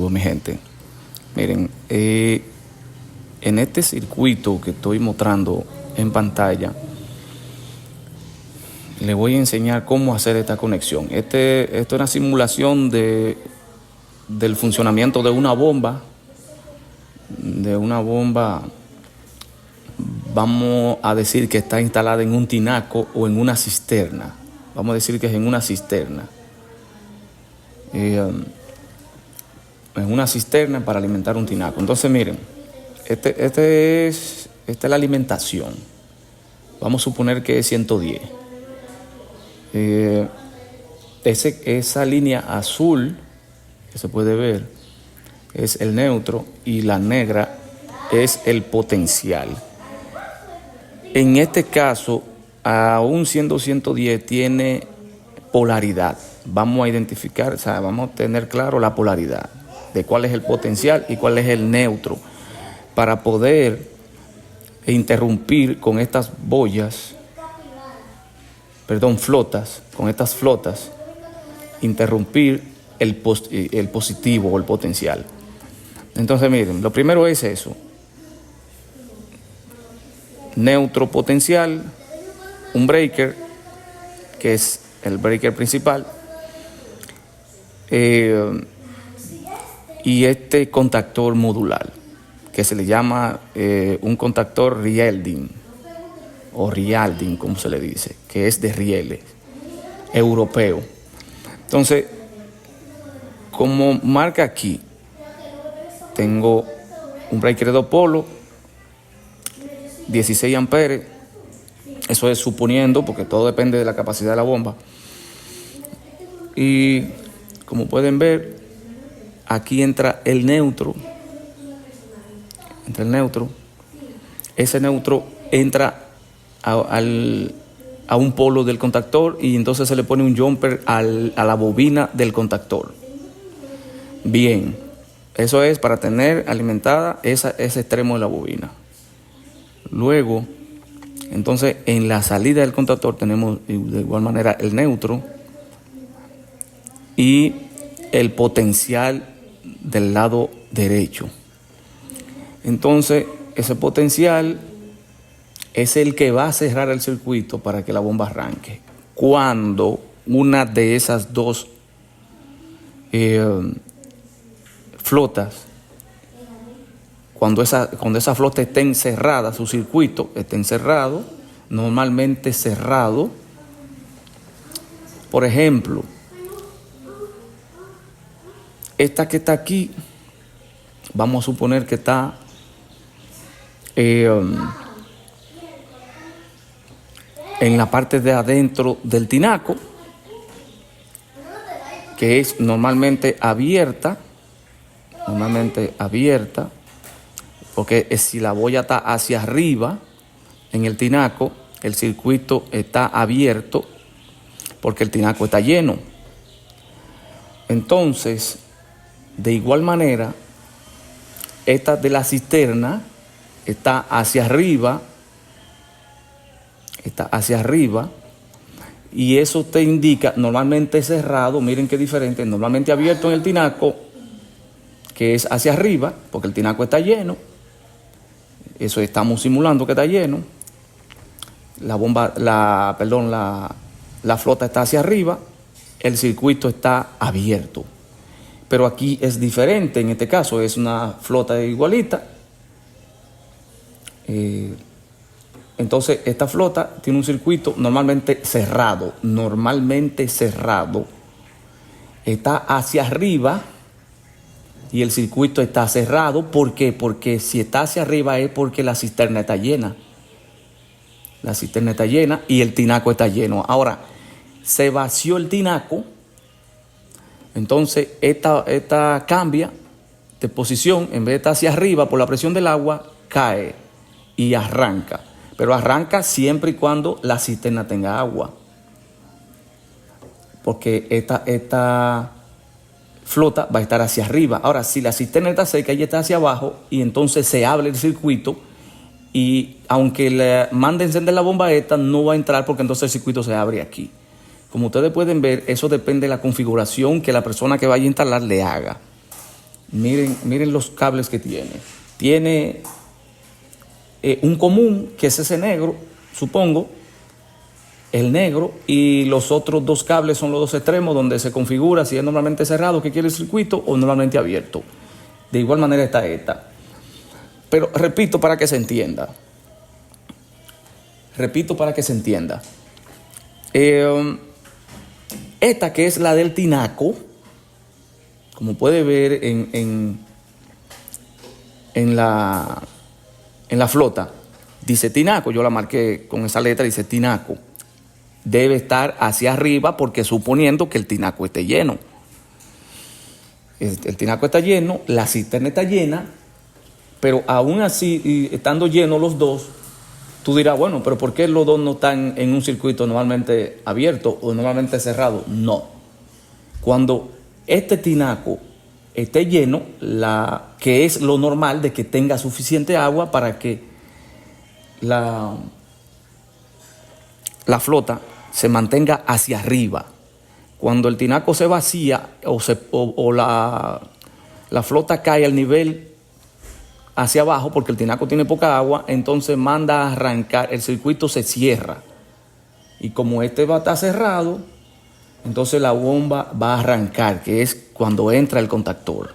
nuevo, mi gente. Miren, en este circuito que estoy mostrando en pantalla, le voy a enseñar cómo hacer esta conexión. Esto es una simulación del funcionamiento de una bomba. Vamos a decir que está instalada en un tinaco o en una cisterna. Vamos a decir que es en una cisterna. En una cisterna para alimentar un tinaco. Entonces miren, esta es la alimentación. Vamos a suponer que es 110. Esa línea azul que se puede ver es el neutro y la negra es el potencial. En este caso, aún siendo 110, tiene polaridad. Vamos a identificar, o sea, vamos a tener claro la polaridad de cuál es el potencial y cuál es el neutro para poder interrumpir con estas flotas, interrumpir el positivo o el potencial. Entonces miren, lo primero es eso. Neutro, potencial, un breaker, que es el breaker principal, y este contactor modular, que se le llama un contactor Rielding, o Rialding, como se le dice, que es de rieles, europeo. Entonces, como marca aquí, tengo un breaker de 2 polos, 16 amperes, eso es suponiendo, porque todo depende de la capacidad de la bomba. Y como pueden ver, aquí entra el neutro. Ese neutro entra a un polo del contactor y entonces se le pone un jumper a la bobina del contactor. Bien, eso es para tener alimentada ese extremo de la bobina. Luego, entonces en la salida del contactor tenemos de igual manera el neutro y el potencial del lado derecho. Entonces ese potencial es el que va a cerrar el circuito para que la bomba arranque. Cuando una de esas dos flotas, cuando esa flota esté encerrada, su circuito esté encerrado, normalmente cerrado. Por ejemplo, esta que está aquí, vamos a suponer que está en la parte de adentro del tinaco, que es normalmente abierta, porque si la boya está hacia arriba en el tinaco, el circuito está abierto porque el tinaco está lleno. Entonces, de igual manera, esta de la cisterna está hacia arriba, y eso te indica normalmente cerrado. Miren qué diferente, normalmente abierto en el tinaco, que es hacia arriba, porque el tinaco está lleno. Eso estamos simulando que está lleno. La flota está hacia arriba, el circuito está abierto. Pero aquí es diferente, en este caso es una flota igualita. Entonces esta flota tiene un circuito normalmente cerrado, está hacia arriba y el circuito está cerrado. ¿Por qué? Porque si está hacia arriba es porque la cisterna está llena. La cisterna está llena y el tinaco está lleno. Ahora, se vació el tinaco, entonces esta cambia de posición. En vez de estar hacia arriba por la presión del agua, cae y arranca. Pero arranca siempre y cuando la cisterna tenga agua, porque esta flota va a estar hacia arriba. Ahora, si la cisterna está seca, ella está hacia abajo, y entonces se abre el circuito, y aunque le mande encender la bomba esta, no va a entrar porque entonces el circuito se abre aquí. Como ustedes pueden ver, eso depende de la configuración que la persona que vaya a instalar le haga. Miren los cables que tiene. Tiene un común, que es ese negro, supongo, el negro, y los otros dos cables son los dos extremos donde se configura si es normalmente cerrado, que quiere el circuito, o normalmente abierto. De igual manera está esta. Pero repito para que se entienda. Esta que es la del tinaco, como puede ver en la flota, dice tinaco, yo la marqué con esa letra, dice tinaco. Debe estar hacia arriba porque suponiendo que el tinaco esté lleno. El tinaco está lleno, la cisterna está llena, pero aún así, estando llenos los dos, tú dirás, bueno, pero ¿por qué los dos no están en un circuito normalmente abierto o normalmente cerrado? No. Cuando este tinaco esté lleno, que es lo normal de que tenga suficiente agua para que la flota se mantenga hacia arriba. Cuando el tinaco se vacía o la flota cae al nivel hacia abajo, porque el tinaco tiene poca agua, entonces manda a arrancar, el circuito se cierra. Y como este va a estar cerrado, entonces la bomba va a arrancar, que es cuando entra el contactor.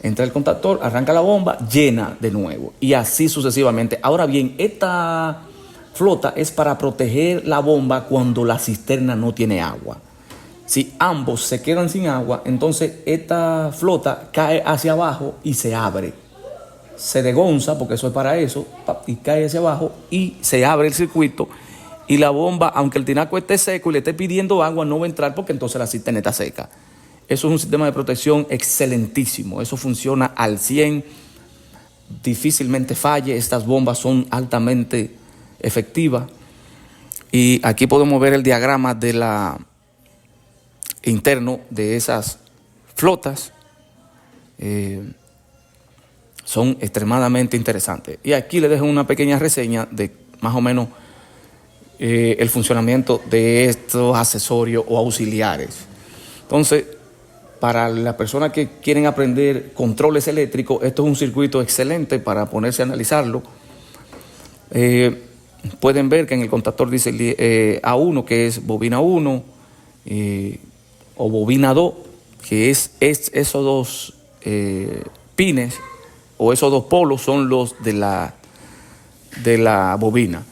Entra el contactor, arranca la bomba, llena de nuevo. Y así sucesivamente. Ahora bien, esta flota es para proteger la bomba cuando la cisterna no tiene agua. Si ambos se quedan sin agua, entonces esta flota cae hacia abajo y se abre. Se degonza, porque eso es para eso, y cae hacia abajo y se abre el circuito. Y la bomba, aunque el tinaco esté seco y le esté pidiendo agua, no va a entrar porque entonces la cisterna está seca. Eso es un sistema de protección excelentísimo. Eso funciona al 100. Difícilmente falle. Estas bombas son altamente efectivas. Y aquí podemos ver el diagrama de interno de esas flotas. Son extremadamente interesantes. Y aquí les dejo una pequeña reseña de más o menos el funcionamiento de estos accesorios o auxiliares. Entonces, para las personas que quieren aprender controles eléctricos, esto es un circuito excelente para ponerse a analizarlo. Pueden ver que en el contactor dice A1, que es bobina 1, o bobina 2, que es esos dos pines o esos dos polos son los de la bobina.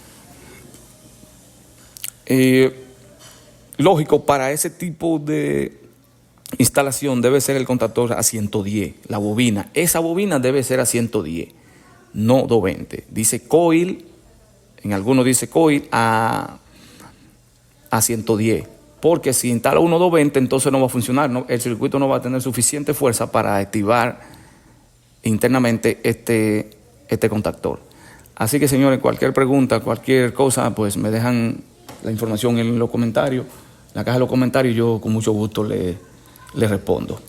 Lógico, para ese tipo de instalación debe ser el contactor a 110, la bobina. Esa bobina debe ser a 110, no 220. Dice coil, en algunos dice coil a 110. Porque si instala uno 220, entonces no va a funcionar, ¿no? El circuito no va a tener suficiente fuerza para activar internamente este contactor. Así que, señores, cualquier pregunta, cualquier cosa, pues me dejan la información en los comentarios, en la caja de los comentarios, yo con mucho gusto le respondo.